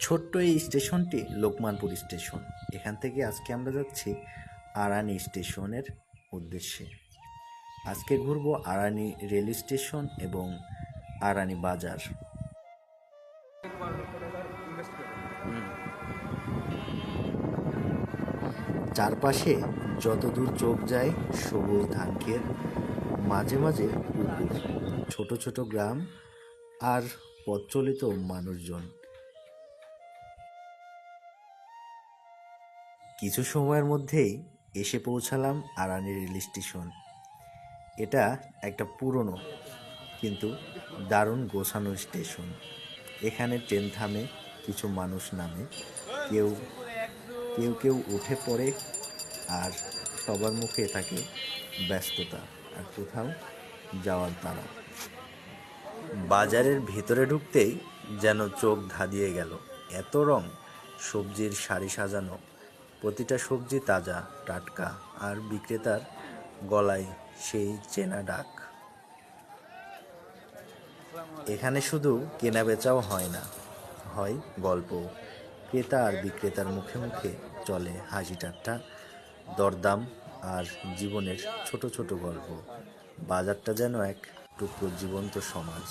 ছোট্ট এই স্টেশনটি লোকমানপুর স্টেশন। এখান থেকে আজকে আমরা যাচ্ছি আরানি স্টেশনের উদ্দেশ্যে। আজকে ঘুরবো আরানি রেল স্টেশন এবং আরানি বাজার। চারপাশে যতদূর চোখ যায় সবুজ ধানক্ষেত, মাঝে মাঝে পুকুর, ছোট ছোট গ্রাম আর পথচলিত মানুষজন। কিছু সময়ের মধ্যেই এসে পৌঁছালাম আরানি রেল স্টেশন। এটা একটা পুরনো কিন্তু দারুণ গোছানো স্টেশন। এখানে ট্রেন থামে, কিছু মানুষ নামে, কেউ কেউ কেউ উঠে পড়ে, আর সবার মুখে থাকে ব্যস্ততা আর কোথাও যাওয়ার তাড়া। বাজারের ভিতরে ঢুকতেই যেন চোখ ধাঁধিয়ে গেল, এত রং, সবজির সারি সাজানো, প্রতিটা সবজি তাজা টাটকা, আর বিক্রেতার গলায় সেই চেনা ডাক। এখানে শুধু কেনা বেচাও হয় না, হয় গল্প। ক্রেতা আর বিক্রেতার মুখে মুখে চলে হাসি ঠাট্টা, দরদাম আর জীবনের ছোট ছোট গল্প। বাজারটা যেন এক টুকরো জীবন্ত সমাজ।